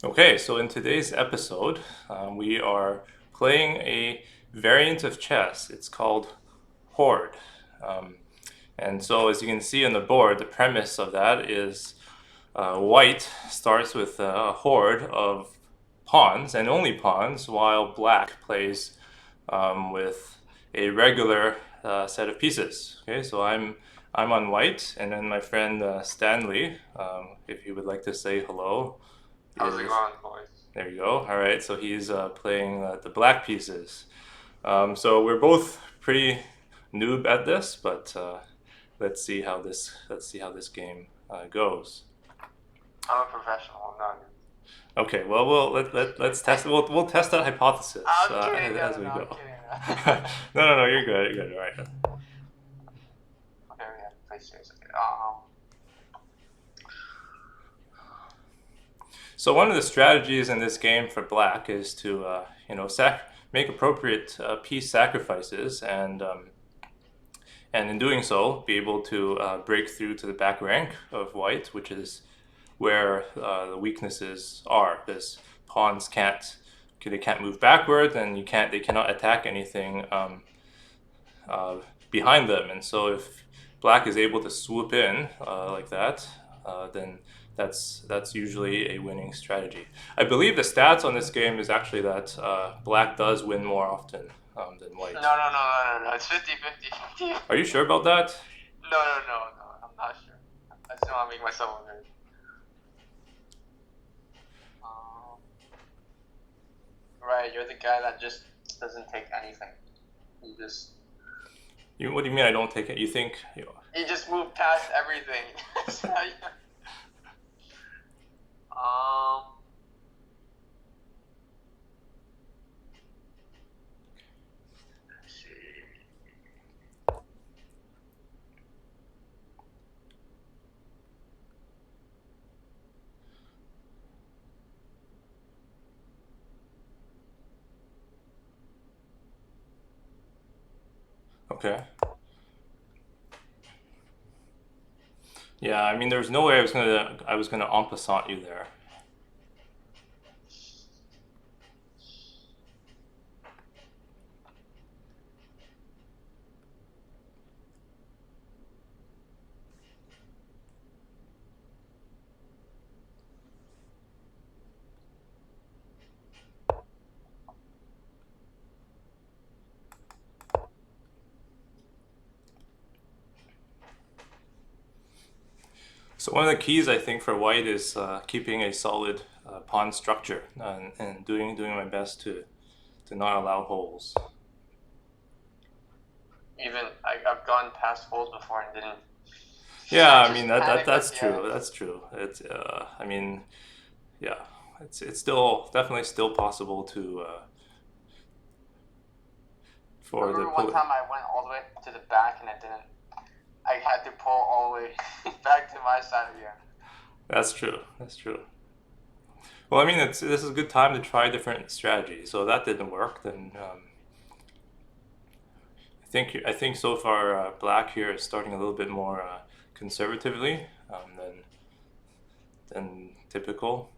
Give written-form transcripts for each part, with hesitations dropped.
Okay, so in today's episode, we are playing a variant of chess. It's called Horde. Um, and so, as you can see on the board, the premise of that is white starts with a horde of pawns and only pawns, while black plays with a regular set of pieces. Okay, so I'm on white, and then my friend Stanley, if he would like to say hello, How's it is going, boys? there you go. All right, so he's playing the black pieces. So we're both pretty noob at this, but let's see how this game goes. I'm a professional. I'm not. Okay, well let's test. We'll test that hypothesis I'm kidding. No, as no, we no. I'm go. kidding. No, you're good. You're good. All right. Okay, we have to play serious. Okay. So one of the strategies in this game for black is to make appropriate piece sacrifices and in doing so, be able to break through to the back rank of white, which is where the weaknesses are, because pawns can't move backward, and they cannot attack anything uh, behind them. And so, if black is able to swoop in like that, then that's usually a winning strategy. I believe the stats on this game is actually that black does win more often than No, white. no, no, no, no, no. It's 50-50. Are you sure about that? No, no, no, no. I'm not sure. I just want to make myself look good. Um, right, you're the guy that just doesn't take anything. You just What do you mean I don't take it? You think? you just move past everything. um, let's see. Okay. Yeah, I mean, there was no way I was gonna en passant you there. So one of the keys I think for white is keeping a solid pawn structure and doing my best to not allow holes. I've gone past holes before and didn't. Yeah, I I just mean that panicked that's at the end. true. That's true. It's I mean, yeah, it's still definitely still possible to I for the remember one pull. time I went all the way to the back and I didn't. I had to pull all the way back to my side again. That's true. That's true. Well, I mean, this is a good time to try different strategies. So that didn't work. Then I think so far black here is starting a little bit more conservatively than typical.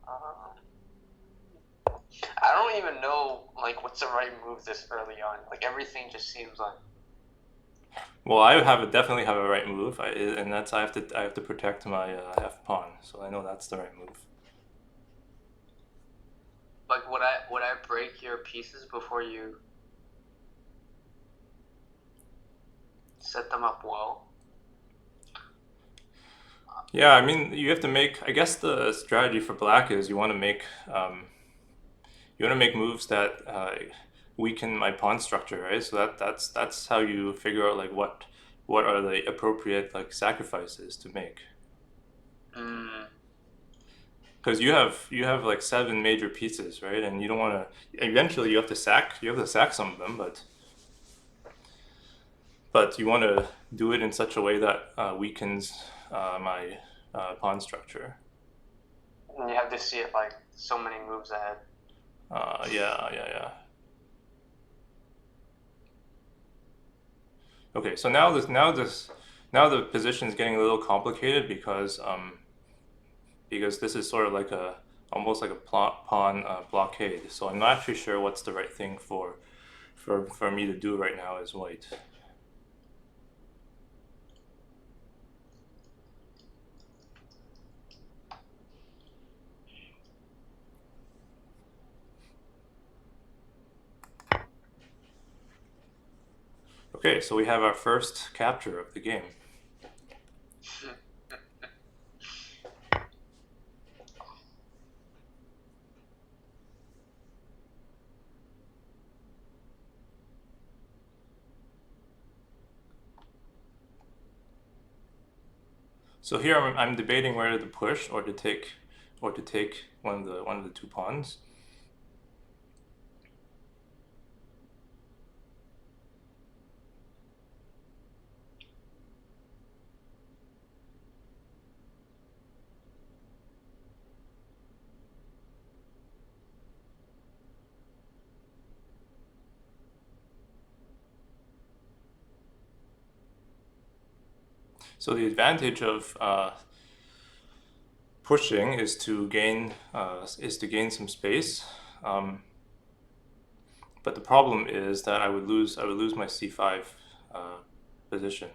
Um, I don't even know like what's the right move this early on. Like everything just seems like Well, definitely have a right move, and that's I have to protect my f pawn. So I know that's the right move. would I break your pieces before you set them up well? Yeah, I mean, you have to make. I guess the strategy for black is you want to make moves that weaken my pawn structure, right? So that's how you figure out like what are the appropriate like sacrifices to make. Mm, Because you have like seven major pieces, right? And you don't want to. Eventually, you have to sack some of them, but you want to do it in such a way that weakens my pawn structure. and you have to see it like so many moves ahead. Yeah, yeah, yeah. Okay, so now the position is getting a little complicated because this is sort of like a almost like a pawn blockade. So I'm not actually sure what's the right thing for me to do right now as white. Okay, so we have our first capture of the game. So here I'm debating whether to push or to take one of the two pawns. So the advantage of pushing is to gain some space, um, but the problem is that I would lose my c5 position.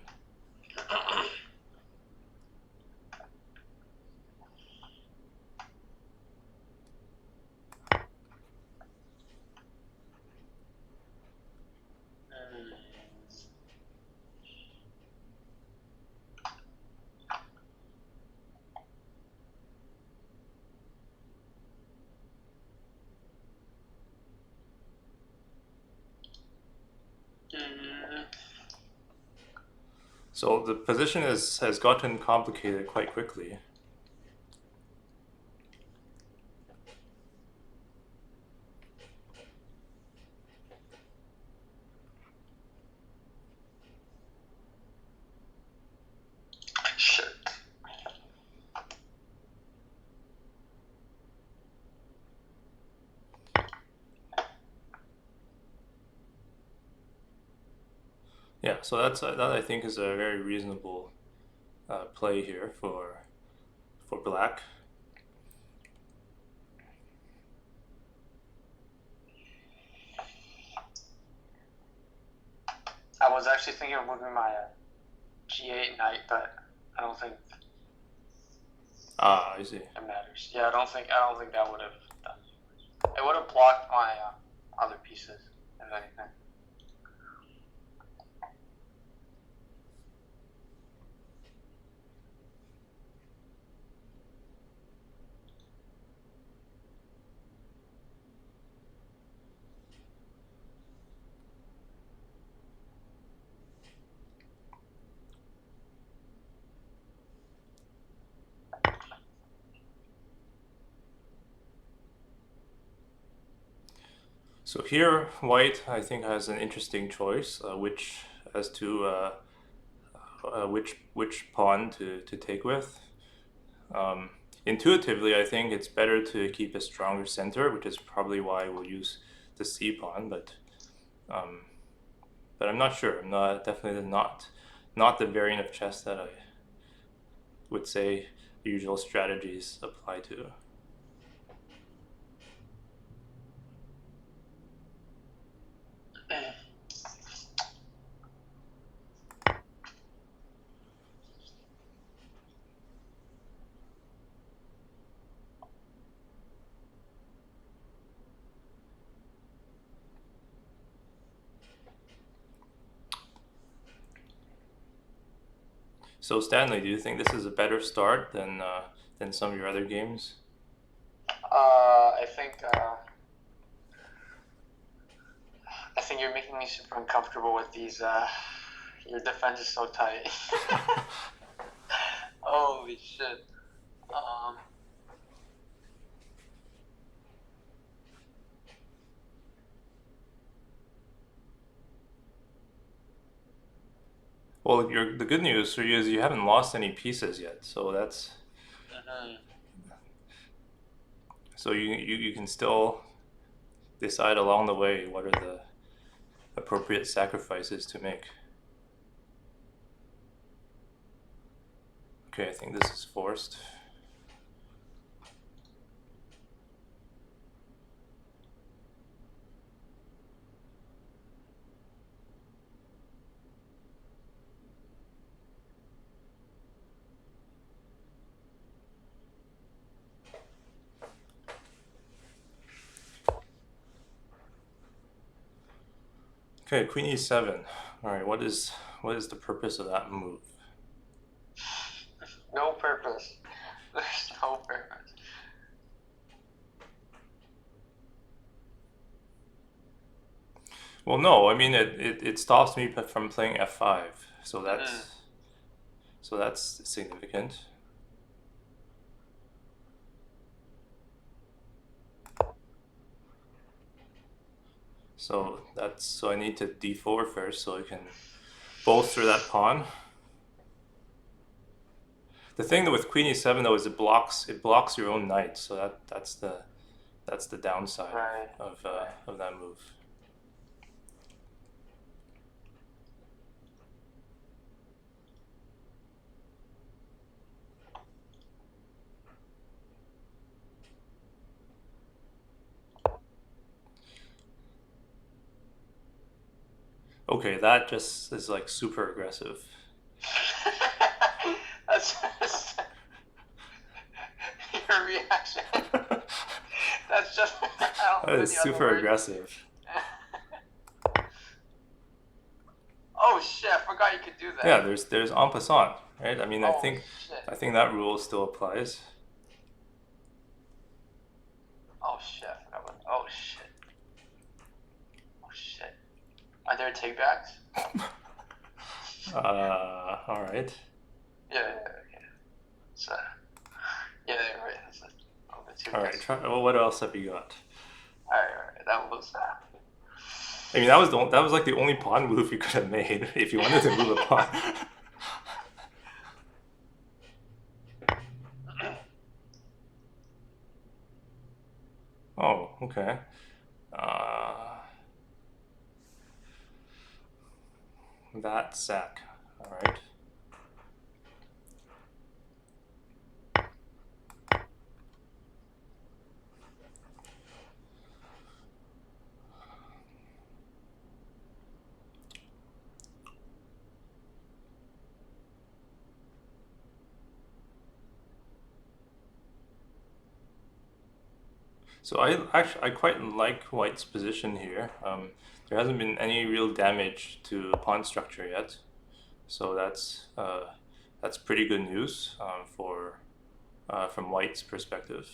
So the position has gotten complicated quite quickly. Shit. Yeah, so that I think is a very reasonable play here for black. I was actually thinking of moving my g8 knight, but I don't think Ah, I see. it matters. Yeah, I don't think that would have done. It would have blocked my other pieces, if anything. So here, white I think has an interesting choice, which as to which pawn to take with. Intuitively, I think it's better to keep a stronger center, which is probably why we'll use the c pawn. Um, but I'm not sure. I'm not definitely not the variant of chess that I would say the usual strategies apply to. So Stanley, do you think this is a better start than some of your other games? I think you're making me super uncomfortable with these. Your defense is so tight. Holy shit. Um, Well, the good news for you is you haven't lost any pieces yet, so that's mhm. so you can still decide along the way what are the appropriate sacrifices to make. Okay, I think this is forced. Okay, Queen E7. All right, what is the purpose of that move? No purpose. There's no purpose. Well, no, I mean it stops me from playing F5, so that's significant. So I need to D4 first so I can bolster that pawn. The thing with Queen E7 though is it blocks your own knight, so that's the downside Right. of that move. Okay, that just is like super aggressive. That's just your reaction. That's just I don't That know is any other super words. aggressive. Oh shit! I forgot you could do that. Yeah, there's en passant, right? I mean, Oh shit! I think that rule still applies. Oh shit! I forgot about. Oh shit! Oh shit! Are there takebacks? All right. Yeah. So, yeah, right. That's it. Oh, the two All right. guys. Well, what else have you got? Alright. That was. I mean, that was like the only pawn move you could have made if you wanted to move a pawn. Oh, okay. That sack. All right. So I quite like White's position here. There hasn't been any real damage to pawn structure yet, so that's pretty good news for from White's perspective.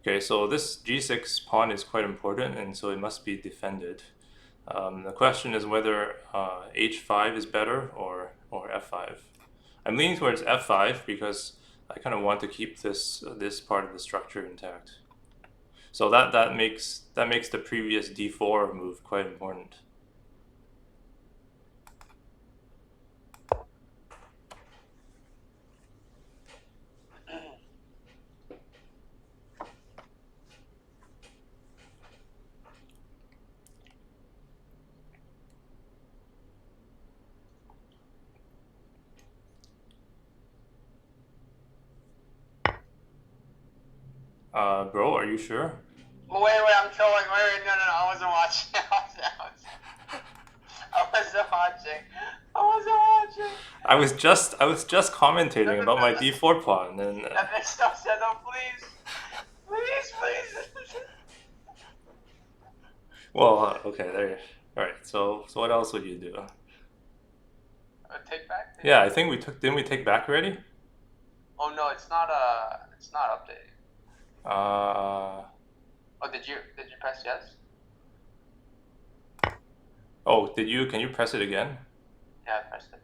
Okay, so this G6 pawn is quite important, and so it must be defended. The question is whether H5 is better or F5. I'm leaning towards F5 because I kind of want to keep this part of the structure intact. So that makes the previous D4 move quite important. Bro, are you sure? Wait, I'm trolling. Wait, no, I wasn't watching. I wasn't watching. I was just commentating about my D4 pawn, and That makes no sense. No, please. well, okay, there. All right. So what else would you do? Take back. Yeah, I think we took. Didn't we take back already? Oh no, it's not. It's not updated. Uh. Oh, did you press yes? Oh, did you? Can you press it again? Yeah, I pressed it.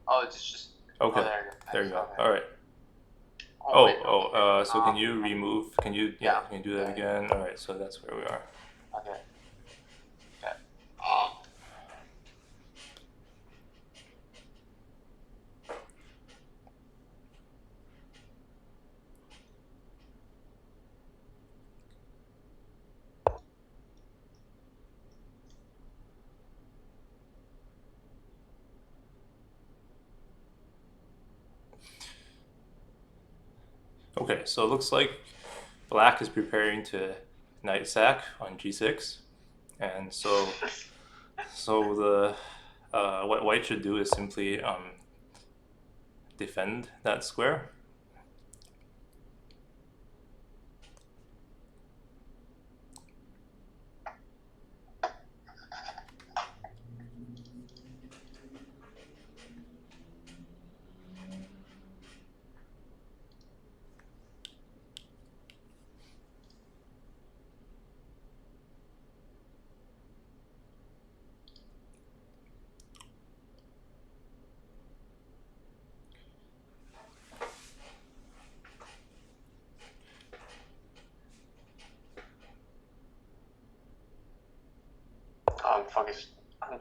Oh, it's just. Okay. Oh, there you go. There you go. Okay. All right. Oh, wait, So can you remove? Can you? Yeah. Can you do that again? All right. So that's where we are. Okay. Oh. Okay, so it looks like black is preparing to knight sack on g6, and so the what white should do is simply defend that square.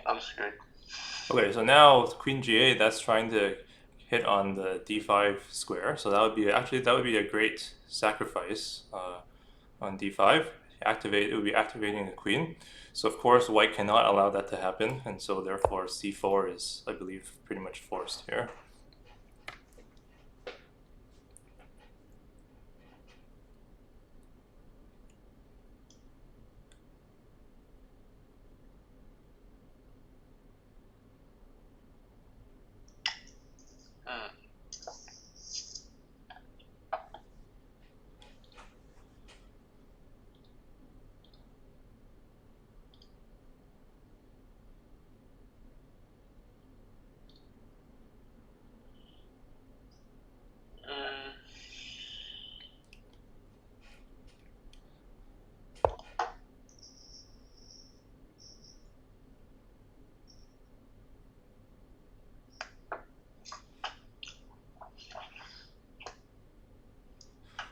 I'm screwed. Okay, so now with queen g8, that's trying to hit on the d5 square. So that would be a great sacrifice on d5. It would be activating the queen. So of course white cannot allow that to happen, and so therefore c4 is, I believe, pretty much forced here.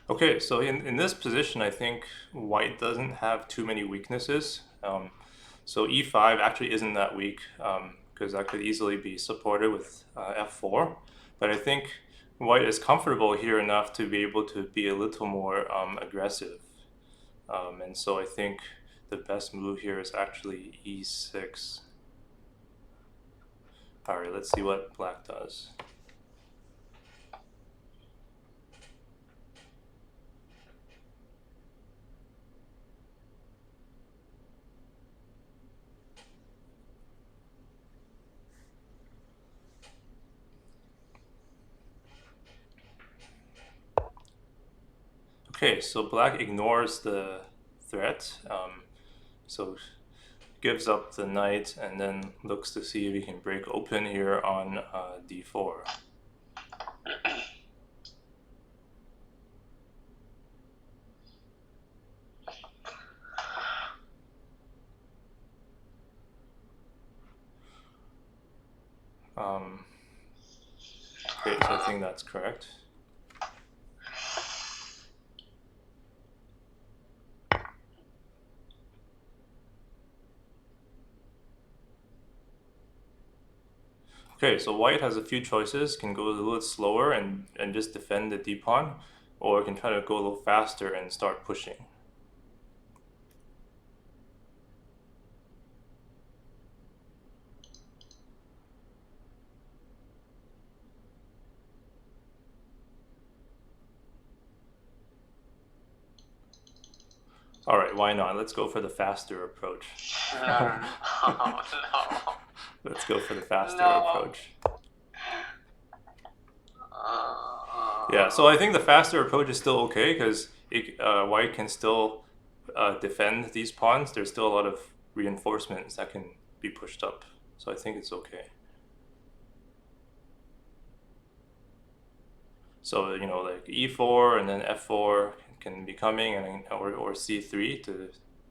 Okay, so in this position, I think white doesn't have too many weaknesses. So e5 actually isn't that weak, because that could easily be supported with f4. But I think white is comfortable here enough to be able to be a little more aggressive. And so I think the best move here is actually e6. All right, let's see what black does. Okay, so black ignores the threat, so gives up the knight and then looks to see if he can break open here on d4. Okay, so I think that's correct. Okay, so white has a few choices, can go a little slower and just defend the d-pawn, or can try to go a little faster and start pushing. All right, why not? Let's go for the faster approach. No. Let's go for the faster approach. Yeah, so I think the faster approach is still okay because white can still defend these pawns. There's still a lot of reinforcements that can be pushed up. So I think it's okay. So, like e4 and then f4 can be coming, and or c3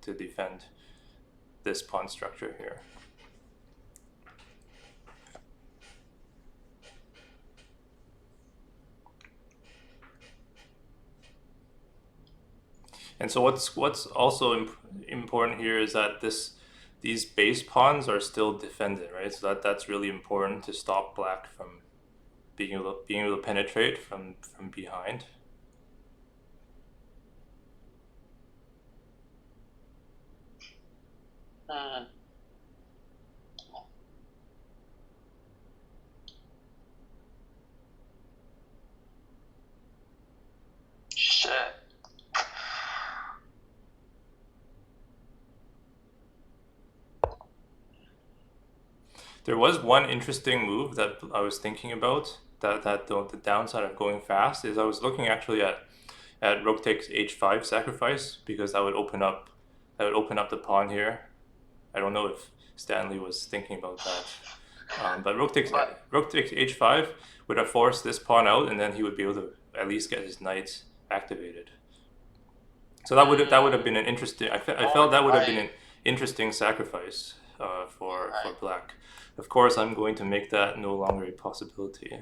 to defend this pawn structure here. And so what's also important here is that these base pawns are still defended, right? So that's really important to stop black from being able to penetrate from behind. There was one interesting move that I was thinking about. The downside of going fast is I was looking actually at rook takes h5 sacrifice because that would open up the pawn here. I don't know if Stanley was thinking about that. But But rook takes h5 would have forced this pawn out, and then he would be able to at least get his knights activated. So that would have been an interesting. I felt that would have been an interesting sacrifice for right. black. Of course, I'm going to make that no longer a possibility.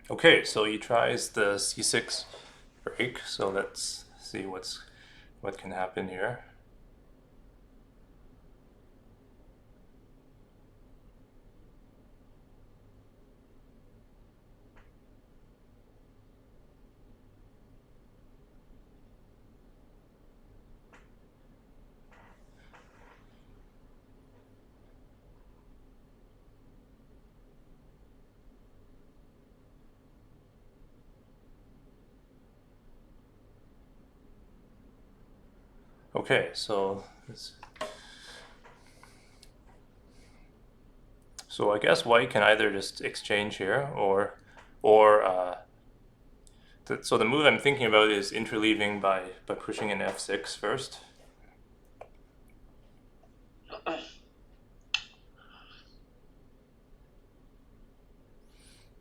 Okay, so he tries the c6 break. So let's see what can happen here. Okay, so I guess white can either just exchange here or so the move I'm thinking about is interleaving by pushing an f6 first.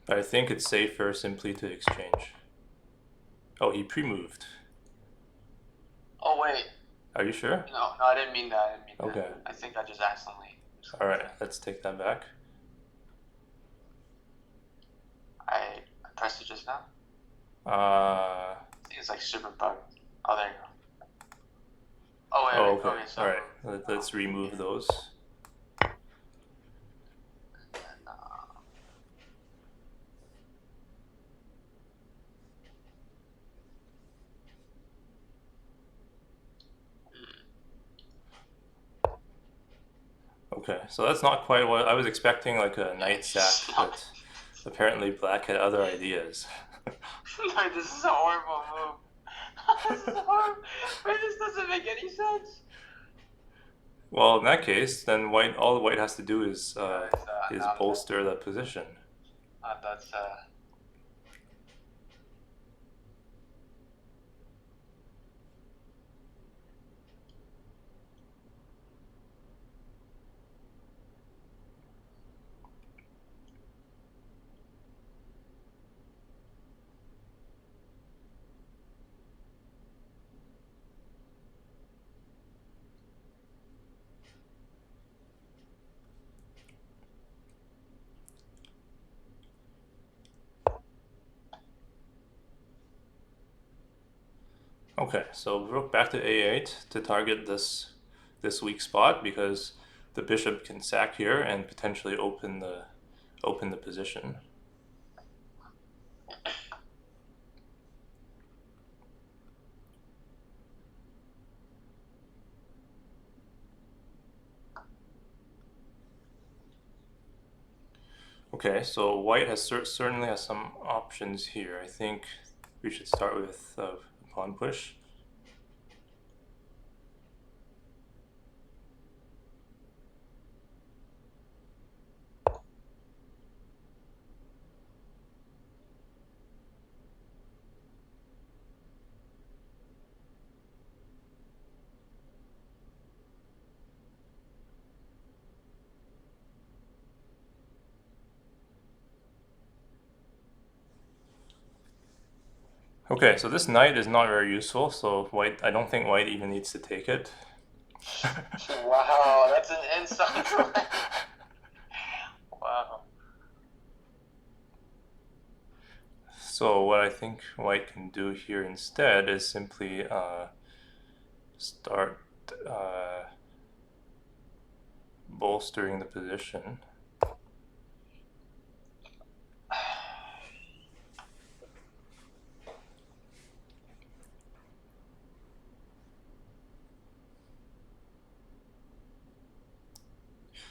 But I think it's safer simply to exchange. Oh, he pre-moved. Oh wait, Are you sure? no, I didn't mean that. I didn't mean Okay. that. I think I just accidentally. All right, let's take that back. I pressed it just now. Uh, I think it's like super bugged. Oh, there you go. Oh wait, oh, wait. okay. Okay, so All right, let's remove those. and, Okay, so that's not quite what I was expecting, like a knight sack, but apparently black had other ideas. Like, this is a horrible move. This is horrible. Wait, this doesn't make any sense. Well, in that case, then all white has to do is Now bolster the position. that's Okay, so rook back to a8 to target this weak spot because the bishop can sack here and potentially open the position. Okay, so white has certainly has some options here. I think we should start with pawn push. Okay, so this knight is not very useful, so I don't think white even needs to take it. wow. That's an inside. Wow. So what I think white can do here instead is simply start bolstering the position.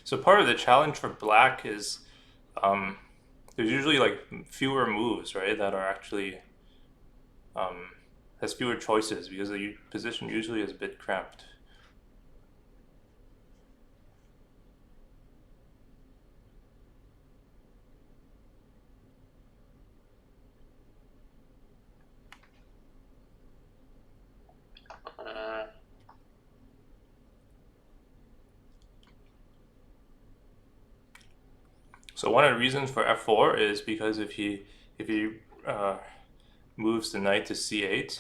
So part of the challenge for black is um, there's usually like fewer moves, right, that are actually um, has fewer choices because the position usually is a bit cramped. Mm, So one of the reasons for f4 is because if he moves the knight to c8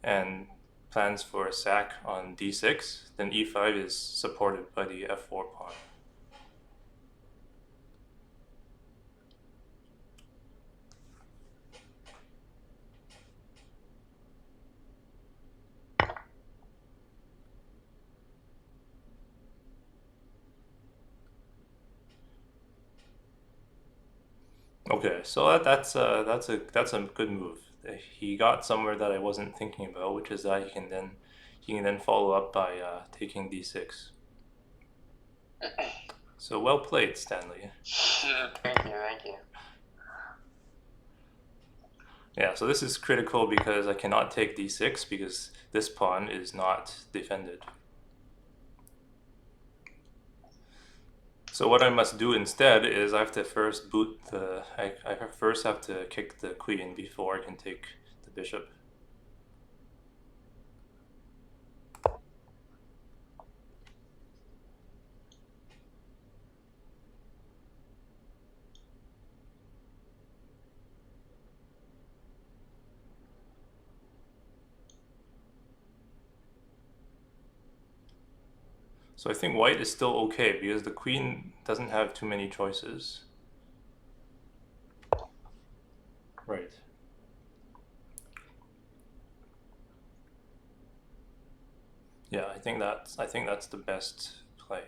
and plans for a sack on d6, then e5 is supported by the f4 pawn. Okay, so that's a good move. He got somewhere that I wasn't thinking about, which is that he can then follow up by taking d6. So well played, Stanley. thank you, thank you. Yeah, so this is critical because I cannot take d6 because this pawn is not defended. So what I must do instead is I have to first I first have to kick the queen before I can take the bishop. So I think white is still okay because the queen doesn't have too many choices. Right. Yeah, I think that's the best play.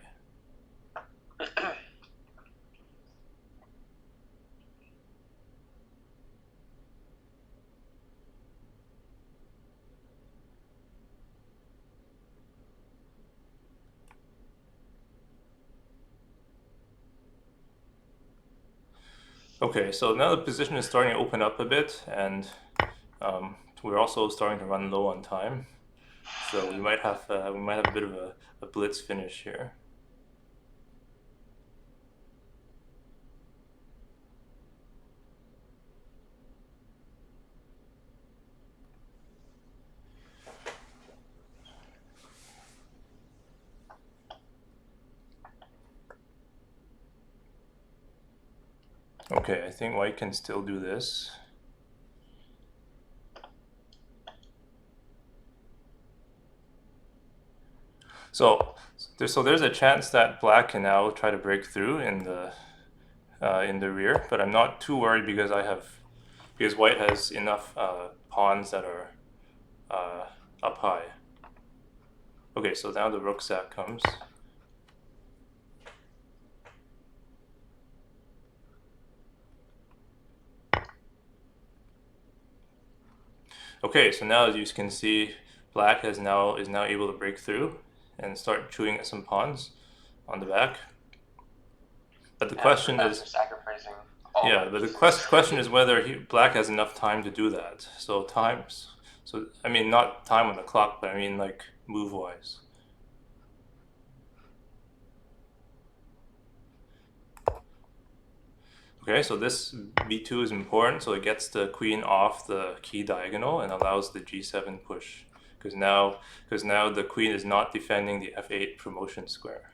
Okay, so now the position is starting to open up a bit, and we're also starting to run low on time. So we might have a bit of a blitz finish here. Okay, I think white can still do this. So there's a chance that black can now try to break through in the rear, but I'm not too worried because white has enough pawns that are up high. Okay, so now the rook sack comes. Okay, so now as you can see, black is now able to break through and start chewing at some pawns on the back. But the question After is, sacrificing all yeah, my but the pieces. question is whether black has enough time to do that. So I mean not time on the clock, but I mean like move wise. Okay, so this b2 is important, so it gets the queen off the key diagonal and allows the g7 push. Because now the queen is not defending the f8 promotion square.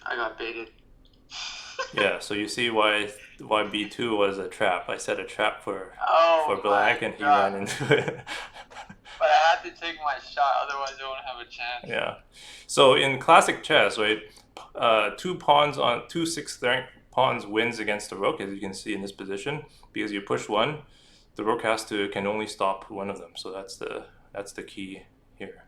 I got baited. Yeah, so you see why b2 was a trap. I set a trap for Oh black my and he ran god. into it. But I had to take my shot, otherwise I wouldn't have a chance. Yeah. So in classic chess, right, two sixth rank pawns wins against the rook, as you can see in this position, because you push one, the rook can only stop one of them. So that's the key here.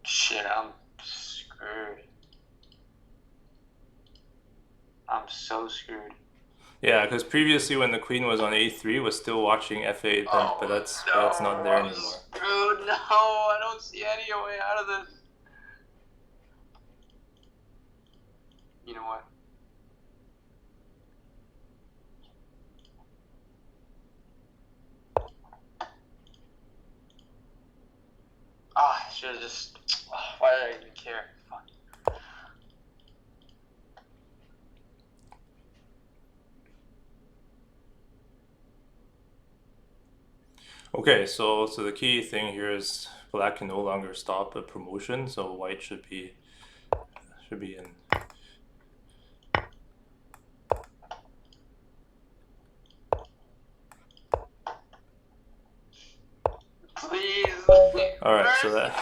Shit, I'm screwed. I'm so screwed. Yeah, because previously when the queen was on a3, was still watching f8, then, Oh but that's not there no, I'm anymore. screwed. No, I don't see any way out of this. You know what? I should have just. Why did I even care? Fuck. Okay, so the key thing here is black can no longer stop a promotion, so white should be in. Please. All right, so that.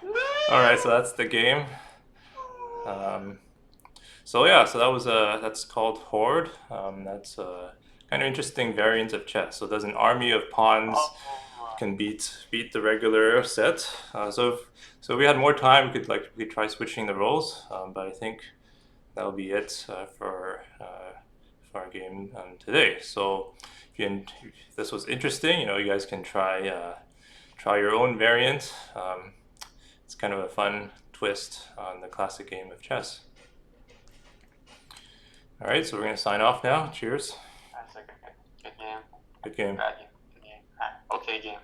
No. All right, so that's the game. So yeah, so that's called Horde. That's a kind of interesting variant of chess. So there's an army of pawns can beat the regular set. So if we had more time, we could try switching the roles. But I think that'll be it for our game today. So if this was interesting, you guys can try your own variant. It's kind of a fun twist on the classic game of chess. All right, so we're gonna sign off now. Cheers. That's a good game. Good game. Bad game. Good game. Okay game.